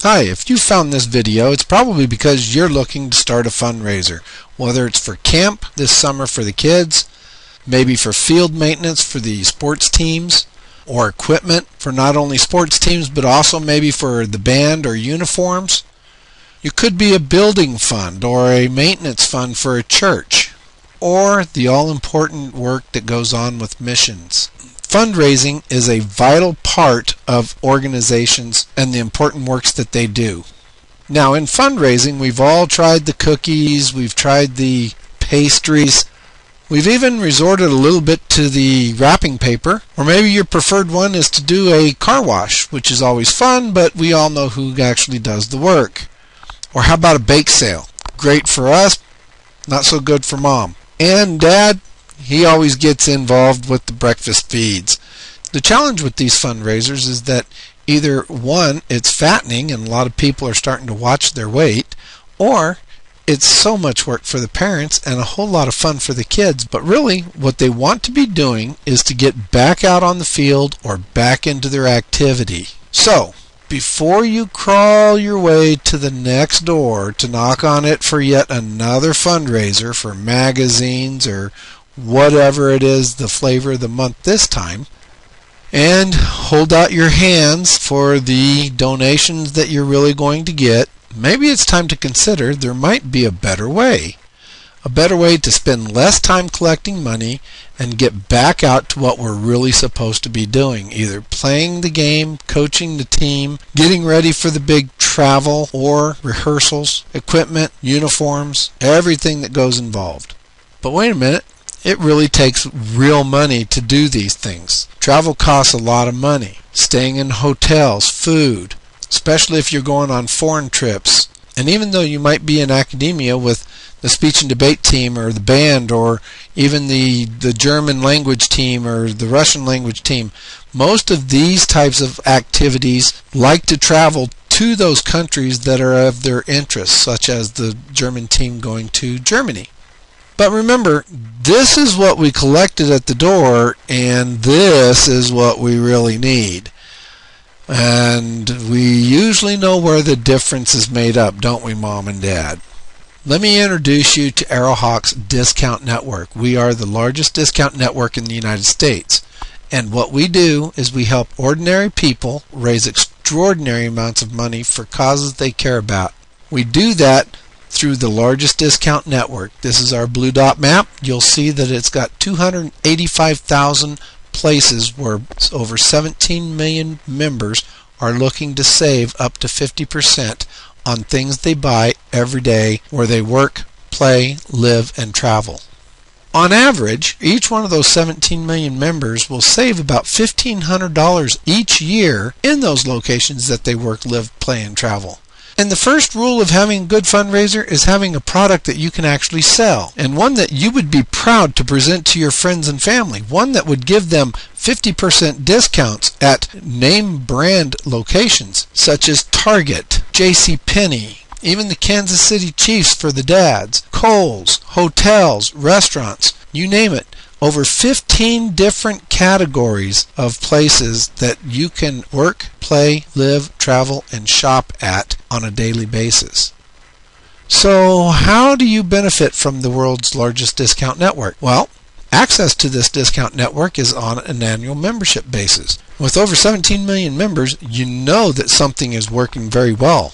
Hi, if you found this video, it's probably because you're looking to start a fundraiser, whether it's for camp this summer for the kids, maybe for field maintenance for the sports teams, or equipment for not only sports teams but also maybe for the band or uniforms. You could be a building fund or a maintenance fund for a church, or the all-important work that goes on with missions. Fundraising is a vital part of organizations and the important works that they do. Now, in fundraising, we've all tried the cookies, we've tried the pastries, we've even resorted a little bit to the wrapping paper, or maybe your preferred one is to do a car wash, which is always fun, but we all know who actually does the work. Or how about a bake sale? Great for us, not so good for Mom. And Dad, he always gets involved with the breakfast feeds. The challenge with these fundraisers is that either one, it's fattening and a lot of people are starting to watch their weight, or it's so much work for the parents and a whole lot of fun for the kids. But really, what they want to be doing is to get back out on the field or back into their activity. So, before you crawl your way to the next door to knock on it for yet another fundraiser for magazines or whatever it is the flavor of the month this time, and hold out your hands for the donations that you're really going to get, maybe it's time to consider there might be a better way. A better way to spend less time collecting money and get back out to what we're really supposed to be doing, either playing the game, coaching the team, getting ready for the big travel or rehearsals, equipment, uniforms, everything that goes involved. But wait a minute. It really takes real money to do these things. Travel costs a lot of money. Staying in hotels, food, especially if you're going on foreign trips. And even though you might be in academia with the speech and debate team or the band or even the German language team or the Russian language team, most of these types of activities like to travel to those countries that are of their interest, such as the German team going to Germany. But remember, this is what we collected at the door, and this is what we really need. And we usually know where the difference is made up, don't we, Mom and Dad? Let me introduce you to AroHawk's discount network. We are the largest discount network in the United States. And what we do is we help ordinary people raise extraordinary amounts of money for causes they care about. We do that through the largest discount network. This is our blue dot map. You'll see that it's got 285,000 places where over 17 million members are looking to save up to 50% on things they buy every day where they work, play, live, and travel. On average, each one of those 17 million members will save about $1,500 each year in those locations that they work, live, play, and travel. And the first rule of having a good fundraiser is having a product that you can actually sell, and one that you would be proud to present to your friends and family, one that would give them 50% discounts at name brand locations such as Target, JCPenney, even the Kansas City Chiefs for the dads, Kohl's, hotels, restaurants, you name it. Over 15 different categories of places that you can work, play, live, travel, and shop at on a daily basis. So how do you benefit from the world's largest discount network? Well, access to this discount network is on an annual membership basis. With over 17 million members, you know that something is working very well.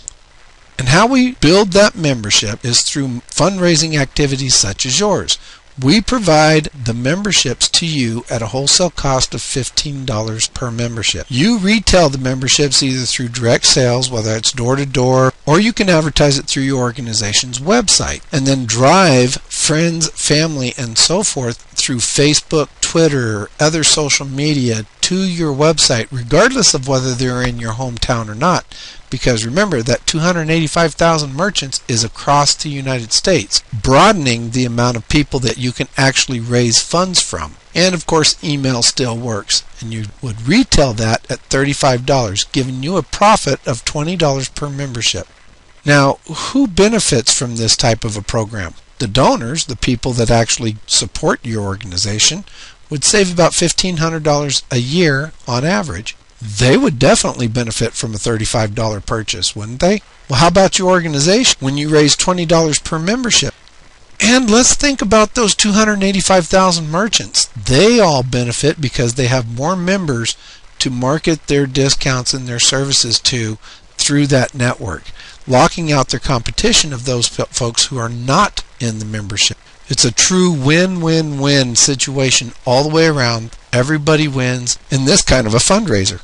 And how we build that membership is through fundraising activities such as yours. We provide the memberships to you at a wholesale cost of $15 per membership. You retail the memberships either through direct sales, whether it's door-to-door, or you can advertise it through your organization's website, and then drive friends, family, and so forth through Facebook, Twitter, or other social media to your website, regardless of whether they're in your hometown or not. Because remember that 285,000 merchants is across the United States, broadening the amount of people that you can actually raise funds from. And of course, email still works, and you would retail that at $35, giving you a profit of $20 per membership. Now, who benefits from this type of a program? The donors, the people that actually support your organization, would save about $1,500 a year on average. They would definitely benefit from a $35 purchase, wouldn't they? Well, how about your organization when you raise $20 per membership? And let's think about those 285,000 merchants. They all benefit because they have more members to market their discounts and their services to through that network, locking out their competition of those folks who are not in the membership. It's a true win-win-win situation all the way around. Everybody wins in this kind of a fundraiser.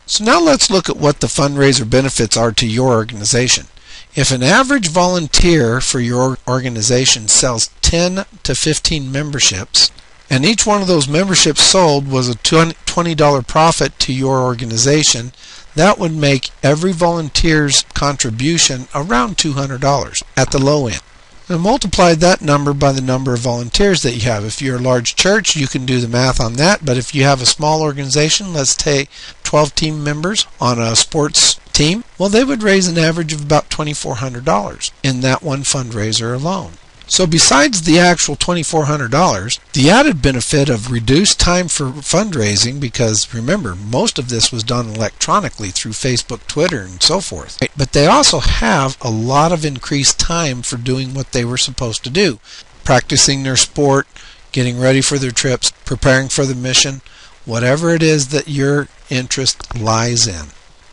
So now let's look at what the fundraiser benefits are to your organization. If an average volunteer for your organization sells 10 to 15 memberships, and each one of those memberships sold was a $20 profit to your organization, that would make every volunteer's contribution around $200 at the low end. And multiply that number by the number of volunteers that you have. If you're a large church, you can do the math on that, but if you have a small organization, let's take 12 team members on a sports team, well, they would raise an average of about $2,400 in that one fundraiser alone. So besides the actual $2,400, the added benefit of reduced time for fundraising, because remember, most of this was done electronically through Facebook, Twitter, and so forth. But they also have a lot of increased time for doing what they were supposed to do. Practicing their sport, getting ready for their trips, preparing for the mission, whatever it is that your interest lies in.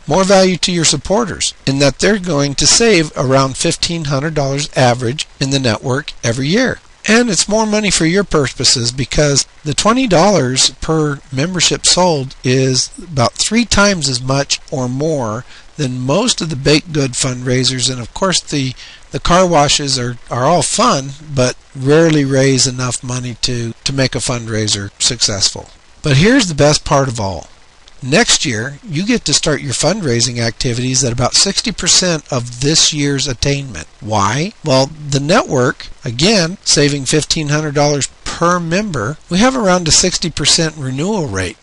More value to your supporters in that they're going to save around $1,500 average in the network every year. And it's more money for your purposes because the $20 per membership sold is about 3 times as much or more than most of the baked good fundraisers. And of course the car washes are all fun, but rarely raise enough money to make a fundraiser successful. But here's the best part of all. Next year, you get to start your fundraising activities at about 60% of this year's attainment. Why? Well, the network, again, saving $1,500 per member, we have around a 60% renewal rate.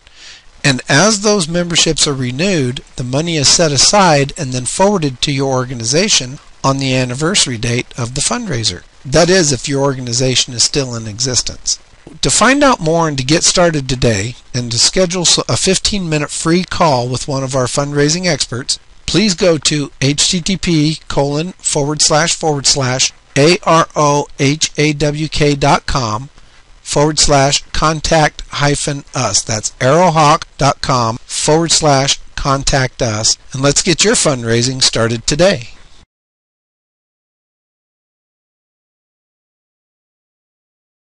And as those memberships are renewed, the money is set aside and then forwarded to your organization on the anniversary date of the fundraiser. That is, if your organization is still in existence. To find out more and to get started today and to schedule a 15-minute free call with one of our fundraising experts, please go to http://arohawk.com/contact-us. That's arohawk.com/contact us. And let's get your fundraising started today.